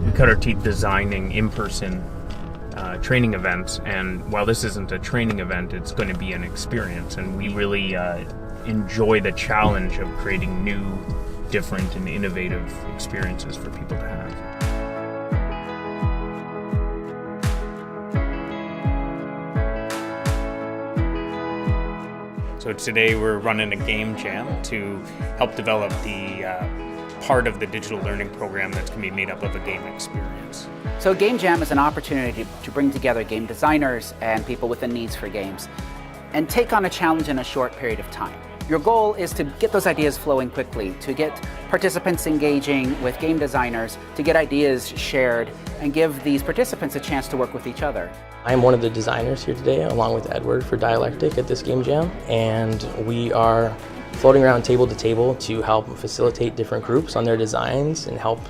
we cut our teeth designing in-person training events, and while this isn't a training event, it's going to be an experience, and we really enjoy the challenge of creating new, different, and innovative experiences for people to have. So today we're running a game jam to help develop the part of the digital learning program that's going to be made up of a game experience. So Game Jam is an opportunity to bring together game designers and people with the needs for games and take on a challenge in a short period of time. Your goal is to get those ideas flowing quickly, to get participants engaging with game designers, to get ideas shared, and give these participants a chance to work with each other. I'm one of the designers here today, along with Edward, for Dialectic at this Game Jam, and we are floating around table to table to help facilitate different groups on their designs and help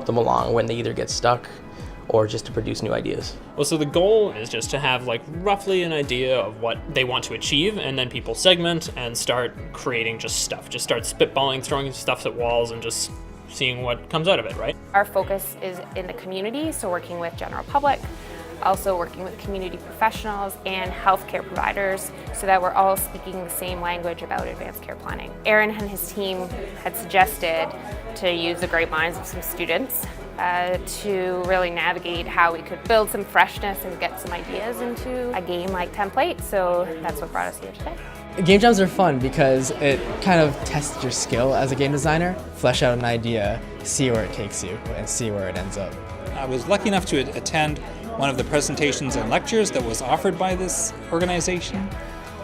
them along when they either get stuck or just to produce new ideas. Well, so the goal is just to have like roughly an idea of what they want to achieve, and then people segment and start creating just stuff. Just start spitballing, throwing stuff at walls, and just seeing what comes out of it, right? Our focus is in the community, so working with general public, also working with community professionals and healthcare providers so that we're all speaking the same language about advanced care planning. Aaron and his team had suggested to use the great minds of some students to really navigate how we could build some freshness and get some ideas into a game-like template, so that's what brought us here today. Game jams are fun because it kind of tests your skill as a game designer, flesh out an idea, see where it takes you, and see where it ends up. I was lucky enough to attend one of the presentations and lectures that was offered by this organization,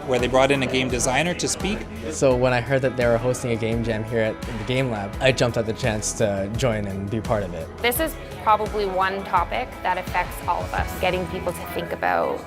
where they brought in a game designer to speak. So when I heard that they were hosting a game jam here in the Game Lab, I jumped at the chance to join and be part of it. This is probably one topic that affects all of us, getting people to think about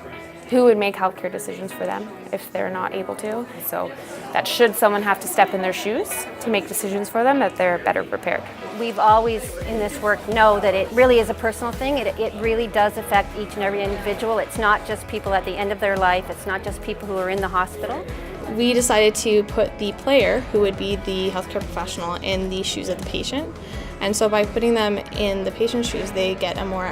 who would make healthcare decisions for them if they're not able to. So that should someone have to step in their shoes to make decisions for them, that they're better prepared. We've always in this work know that it really is a personal thing. It really does affect each and every individual. It's not just people at the end of their life. It's not just people who are in the hospital. We decided to put the player, who would be the healthcare professional, in the shoes of the patient. And so by putting them in the patient's shoes, they get a more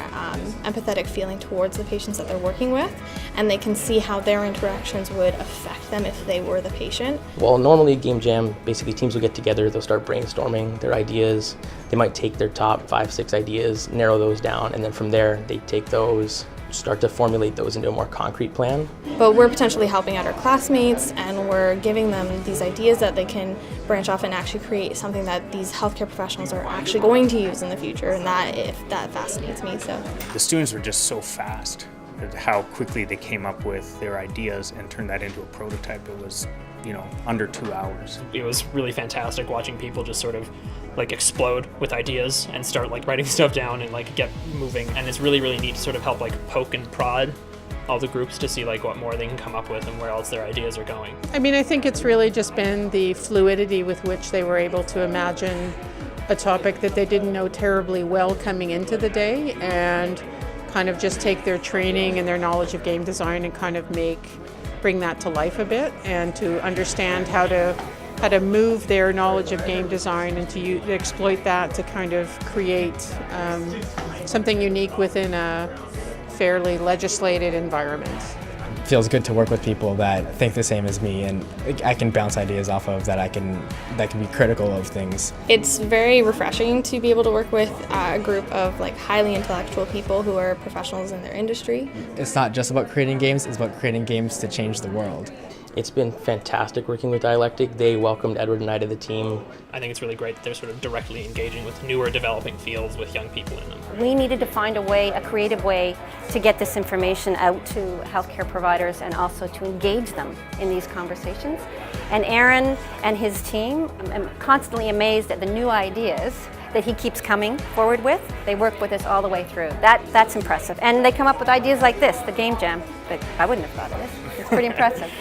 empathetic feeling towards the patients that they're working with, and they can see how their interactions would affect them if they were the patient. Well, normally Game Jam, basically teams will get together, they'll start brainstorming their ideas. They might take their top 5-6 ideas, narrow those down, and then from there they take those, start to formulate those into a more concrete plan. But we're potentially helping out our classmates, and we're giving them these ideas that they can branch off and actually create something that these healthcare professionals are actually going to use in the future, and that fascinates me. So The students were just so fast at how quickly they came up with their ideas and turned that into a prototype. It was, under 2 hours. It was really fantastic watching people just sort of like explode with ideas and start like writing stuff down and like get moving. And it's really, really neat to sort of help like poke and prod all the groups to see like what more they can come up with and where else their ideas are going. I think it's really just been the fluidity with which they were able to imagine a topic that they didn't know terribly well coming into the day, and kind of just take their training and their knowledge of game design and kind of bring that to life a bit, and to understand how to move their knowledge of game design and to exploit that to kind of create something unique within a fairly legislated environment. It feels good to work with people that think the same as me, and I can bounce ideas off of that can be critical of things. it's very refreshing to be able to work with a group of like highly intellectual people who are professionals in their industry. It's not just about creating games, it's about creating games to change the world. It's been fantastic working with Dialectic. They welcomed Edward and I to the team. I think it's really great that they're sort of directly engaging with newer developing fields with young people in them. We needed to find a creative way to get this information out to healthcare providers and also to engage them in these conversations. And Aaron and his team, I'm constantly amazed at the new ideas that he keeps coming forward with. They work with us all the way through. That's impressive. And they come up with ideas like this, the Game Jam. But I wouldn't have thought of this. It's pretty impressive.